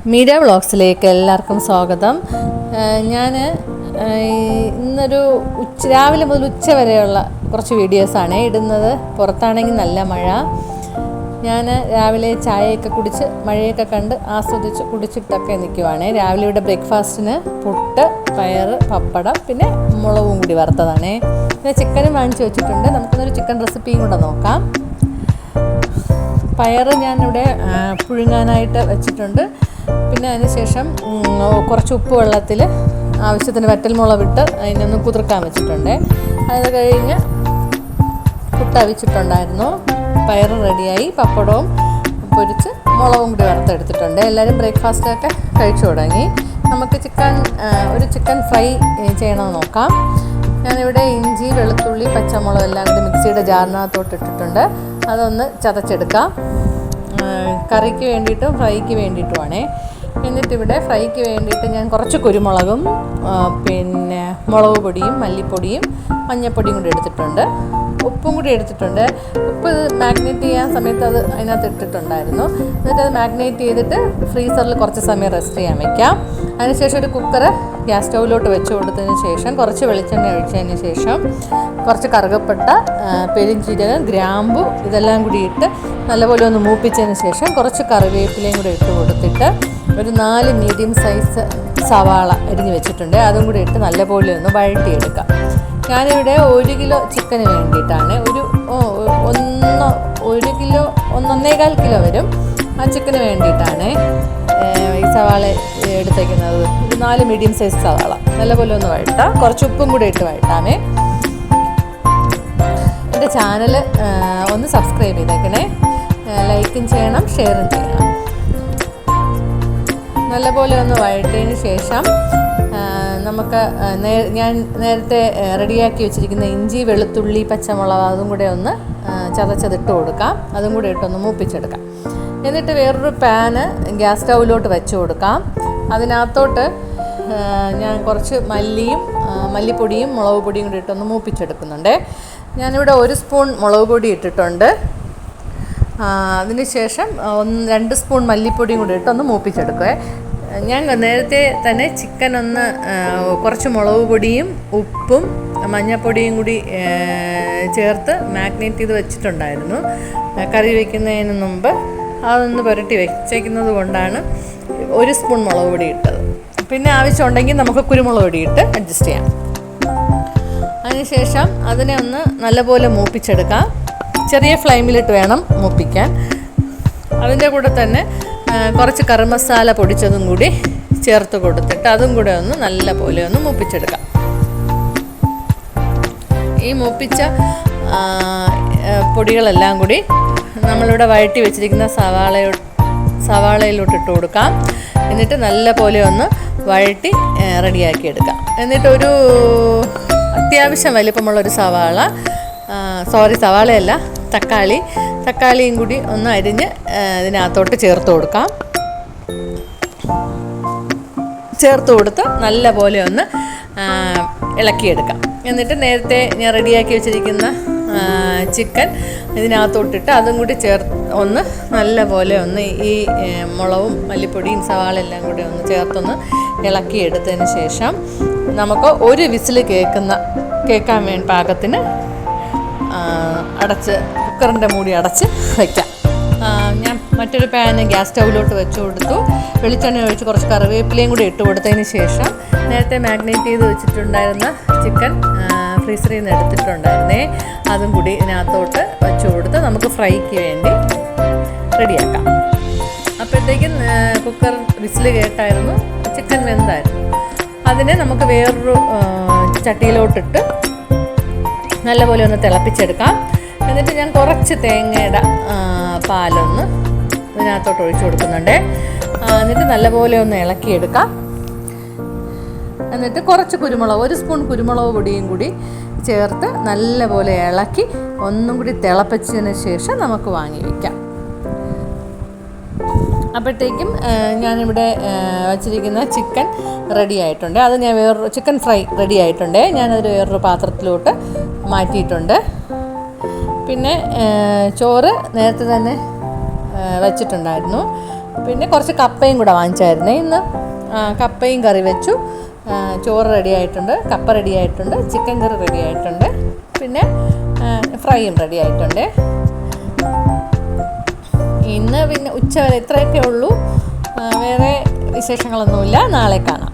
Media വ്ളോഗ്സിലേക്ക് എല്ലാവർക്കും സ്വാഗതം. ഞാൻ ഇന്നൊരു രാവിലെ മുതൽ ഉച്ച വരെയുള്ള കുറച്ച് വീഡിയോസാണ് ഇടുന്നത്. പുറത്താണെങ്കിൽ നല്ല മഴ. ഞാൻ രാവിലെ ചായയൊക്കെ കുടിച്ച് മഴയൊക്കെ കണ്ട് ആസ്വദിച്ച് കുടിച്ചിട്ടൊക്കെ നിൽക്കുവാണ്. രാവിലെ ഇവിടെ ബ്രേക്ക്ഫാസ്റ്റിന് പുട്ട്, പയർ, പപ്പടം, പിന്നെ മുളകും കൂടി വറുത്തതാണ്. പിന്നെ ചിക്കനും വാങ്ങിച്ച് വെച്ചിട്ടുണ്ട്. നമുക്കൊന്നൊരു ചിക്കൻ റെസിപ്പിയും കൂടെ നോക്കാം. പയർ ഞാനിവിടെ പുഴുങ്ങാനായിട്ട് വെച്ചിട്ടുണ്ട്. പിന്നെ അതിന് ശേഷം കുറച്ച് ഉപ്പ് വെള്ളത്തിൽ ആവശ്യത്തിന് വറ്റൽമുളകിട്ട് അതിനൊന്ന് കുതിർക്കാൻ വെച്ചിട്ടുണ്ട്. അത് കഴിഞ്ഞ് പുട്ടവിച്ചിട്ടുണ്ടായിരുന്നു. പയർ റെഡിയായി, പപ്പടവും പൊരിച്ച് മുളകും കൂടി വറുത്തെടുത്തിട്ടുണ്ട്. എല്ലാവരും ബ്രേക്ക്ഫാസ്റ്റൊക്കെ കഴിച്ചു തുടങ്ങി. നമുക്ക് ഒരു ചിക്കൻ ഫ്രൈ ചെയ്യണമെന്ന് നോക്കാം. ഞാനിവിടെ ഇഞ്ചി, വെളുത്തുള്ളി, പച്ചമുളക് എല്ലാം കൂടി മിക്സിയുടെ ജാറിനകത്തോട്ട് ഇട്ടിട്ടുണ്ട്. അതൊന്ന് ചതച്ചെടുക്കാം. കറിക്ക് വേണ്ടിയിട്ടും ഫ്രൈക്ക് വേണ്ടിയിട്ടുമാണേ. എന്നിട്ടിവിടെ ഫ്രൈക്ക് വേണ്ടിയിട്ട് ഞാൻ കുറച്ച് കുരുമുളകും പിന്നെ മുളക് പൊടിയും മല്ലിപ്പൊടിയും മഞ്ഞൾപ്പൊടിയും കൂടി എടുത്തിട്ടുണ്ട്. ഉപ്പും കൂടി എടുത്തിട്ടുണ്ട്. ഉപ്പ് മാഗ്നേറ്റ് ചെയ്യാൻ സമയത്ത് അത് അതിനകത്ത് ഇട്ടിട്ടുണ്ടായിരുന്നു. എന്നിട്ട് അത് മാഗ്നേറ്റ് ചെയ്തിട്ട് ഫ്രീസറിൽ കുറച്ച് സമയം റെസ്റ്റ് ചെയ്യാൻ വയ്ക്കാം. അതിനുശേഷം ഒരു കുക്കർ ഗ്യാസ് സ്റ്റൗവിലോട്ട് വെച്ച് കൊടുത്തതിന് ശേഷം കുറച്ച് വെളിച്ചെണ്ണ ഒഴിച്ചതിന് ശേഷം കുറച്ച് കറുകപ്പട്ട, പെരുംജീരകം, ഗ്രാമ്പു ഇതെല്ലാം കൂടി ഇട്ട് നല്ലപോലെ ഒന്ന് മൂപ്പിച്ചതിന് ശേഷം കുറച്ച് കറിവേപ്പിലയും കൂടി ഇട്ട് കൊടുത്തിട്ട് ഒരു 4 മീഡിയം സൈസ് സവാള അരിഞ്ഞ് വെച്ചിട്ടുണ്ട്. അതും കൂടി ഇട്ട് നല്ലപോലെ ഒന്ന് വഴട്ടിയെടുക്കാം. ഞാനിവിടെ 1 കിലോ ചിക്കന് വേണ്ടിയിട്ടാണ്, 1.25 കിലോ വരും ആ ചിക്കന് വേണ്ടിയിട്ടാണ് ഈ സവാള എടുത്തേക്കുന്നത്. ഒരു 4 മീഡിയം സൈസ് സവാള നല്ലപോലെ ഒന്ന് വഴട്ടാം. കുറച്ച് ഉപ്പും കൂടി ഇട്ട് വഴട്ടാമേ. എൻ്റെ ചാനൽ ഒന്ന് സബ്സ്ക്രൈബ് ചെയ്തേക്കണേ. ലൈക്കും ചെയ്യണം, ഷെയറും ചെയ്യണം. നല്ലപോലെ ഒന്ന് വഴറ്റിയതിന് ശേഷം നമുക്ക് ഞാൻ നേരത്തെ റെഡിയാക്കി വെച്ചിരിക്കുന്ന ഇഞ്ചി, വെളുത്തുള്ളി, പച്ചമുളക് അതും കൂടെ ഒന്ന് ചതച്ചതിട്ട് കൊടുക്കാം. അതും കൂടെ ഇട്ടൊന്ന് മൂപ്പിച്ചെടുക്കാം. എന്നിട്ട് വേറൊരു പാന് ഗ്യാസ് സ്റ്റൗവിലോട്ട് വെച്ച് കൊടുക്കാം. അതിനകത്തോട്ട് ഞാൻ കുറച്ച് മല്ലിപ്പൊടിയും മുളക് പൊടിയും കൂടി ഇട്ടൊന്ന് മൂപ്പിച്ചെടുക്കുന്നുണ്ട്. ഞാനിവിടെ 1 സ്പൂൺ മുളക് പൊടി ഇട്ടിട്ടുണ്ട്. അതിന് ശേഷം 2 സ്പൂൺ മല്ലിപ്പൊടിയും കൂടി ഇട്ടൊന്ന് മൂപ്പിച്ചെടുക്കുക. ഞാൻ നേരത്തെ തന്നെ ചിക്കൻ ഒന്ന് കുറച്ച് മുളക് പൊടിയും ഉപ്പും മഞ്ഞൾപ്പൊടിയും കൂടി ചേർത്ത് മാഗ്നേറ്റ് ചെയ്ത് വെച്ചിട്ടുണ്ടായിരുന്നു. കറി വയ്ക്കുന്നതിന് മുമ്പ് അതൊന്ന് പുരട്ടി വെച്ചേക്കുന്നത് കൊണ്ടാണ് 1 സ്പൂൺ മുളക് പൊടി ഇട്ടത്. പിന്നെ ആവശ്യമുണ്ടെങ്കിൽ നമുക്ക് കുരുമുളക് പൊടി ഇട്ട് അഡ്ജസ്റ്റ് ചെയ്യാം. അതിനുശേഷം അതിനെ ഒന്ന് നല്ലപോലെ മൂപ്പിച്ചെടുക്കാം. ചെറിയ ഫ്ലെയിമിലിട്ട് വേണം മൂപ്പിക്കാൻ. അതിൻ്റെ കൂടെ തന്നെ കുറച്ച് കറി മസാല പൊടിച്ചതും കൂടി ചേർത്ത് കൊടുത്തിട്ട് അതും കൂടെ ഒന്ന് നല്ലപോലെ ഒന്ന് മൂപ്പിച്ചെടുക്കാം. ഈ മൂപ്പിച്ച പൊടികളെല്ലാം കൂടി നമ്മളിവിടെ വഴറ്റി വെച്ചിരിക്കുന്ന സവാളയിലോട്ട് ഇട്ട് കൊടുക്കാം. എന്നിട്ട് നല്ലപോലെ ഒന്ന് വഴറ്റി റെഡിയാക്കി എടുക്കാം. എന്നിട്ടൊരു അത്യാവശ്യം വലിപ്പമുള്ളൊരു സവാളയല്ല, തക്കാളിയും കൂടി ഒന്ന് അരിഞ്ഞ് ഇതിനകത്തോട്ട് ചേർത്ത് കൊടുക്കാം. ചേർത്ത് കൊടുത്ത് നല്ലപോലെ ഒന്ന് ഇളക്കിയെടുക്കാം. എന്നിട്ട് നേരത്തെ ഞാൻ റെഡിയാക്കി വെച്ചിരിക്കുന്ന ചിക്കൻ ഇതിനകത്തോട്ടിട്ട് അതും കൂടി ഒന്ന് നല്ലപോലെ ഒന്ന് ഈ മുളകും മല്ലിപ്പൊടിയും സവാള എല്ലാം കൂടി ഒന്ന് ചേർത്തൊന്ന് ഇളക്കിയെടുത്തതിന് ശേഷം നമുക്ക് ഒരു വിസിൽ കേൾക്കാൻ വേണ്ടി പാകത്തിന് കുക്കറിൻ്റെ മൂടി അടച്ച് വയ്ക്കാം. ഞാൻ മറ്റൊരു പാന് ഗ്യാസ് സ്റ്റൗവിലോട്ട് വെച്ച് കൊടുത്തു. വെളിച്ചെണ്ണ ഒഴിച്ച് കുറച്ച് കറിവേപ്പിലയും കൂടി ഇട്ട് കൊടുത്തതിന് ശേഷം നേരത്തെ മാഗ്നേറ്റ് ചെയ്ത് വെച്ചിട്ടുണ്ടായിരുന്ന ചിക്കൻ ഫ്രീസറിൽ നിന്ന് എടുത്തിട്ടുണ്ടായിരുന്നേ, അതും കൂടി ഇതിനകത്തോട്ട് വെച്ച് കൊടുത്ത് നമുക്ക് ഫ്രൈക്ക് വേണ്ടി റെഡിയാക്കാം. അപ്പോഴത്തേക്കും കുക്കർ വിസിൽ കേട്ടായിരുന്നു, ചിക്കൻ വെന്തായിരുന്നു. അതിനെ നമുക്ക് വേറൊരു ചട്ടിയിലോട്ടിട്ട് നല്ലപോലെ ഒന്ന് തിളപ്പിച്ചെടുക്കാം. എന്നിട്ട് ഞാൻ കുറച്ച് തേങ്ങയുടെ പാലൊന്ന് ഇതിനകത്തോട്ട് ഒഴിച്ചു കൊടുക്കുന്നുണ്ട്. എന്നിട്ട് നല്ലപോലെ ഒന്ന് ഇളക്കിയെടുക്കാം. എന്നിട്ട് കുറച്ച് 1 സ്പൂൺ കുരുമുളക് പൊടിയും കൂടി ചേർത്ത് നല്ലപോലെ ഇളക്കി ഒന്നും കൂടി തിളപ്പിച്ചതിന് ശേഷം നമുക്ക് വാങ്ങി വയ്ക്കാം. അപ്പോഴത്തേക്കും ഞാനിവിടെ വച്ചിരിക്കുന്ന ചിക്കൻ റെഡി ആയിട്ടുണ്ട്. അത് ഞാൻ ചിക്കൻ ഫ്രൈ റെഡി ആയിട്ടുണ്ട്. ഞാനത് വേറൊരു പാത്രത്തിലോട്ട് മാറ്റിയിട്ടുണ്ട്. പിന്നെ ചോറ് നേരത്തെ തന്നെ വെച്ചിട്ടുണ്ടായിരുന്നു. പിന്നെ കുറച്ച് കപ്പയും കൂടെ വാങ്ങിച്ചായിരുന്നേ ഇന്ന്. കപ്പയും കറി വെച്ചു. ചോറ് റെഡി ആയിട്ടുണ്ട്, കപ്പ റെഡി ആയിട്ടുണ്ട്, ചിക്കൻ കറി റെഡി ആയിട്ടുണ്ട്, പിന്നെ ഫ്രൈയും റെഡി ആയിട്ടുണ്ട്. ഇന്ന് പിന്നെ ഉച്ചവരെ ഇത്രയൊക്കെ ഉള്ളൂ. വേറെ വിശേഷങ്ങളൊന്നുമില്ല. നാളെ കാണാം.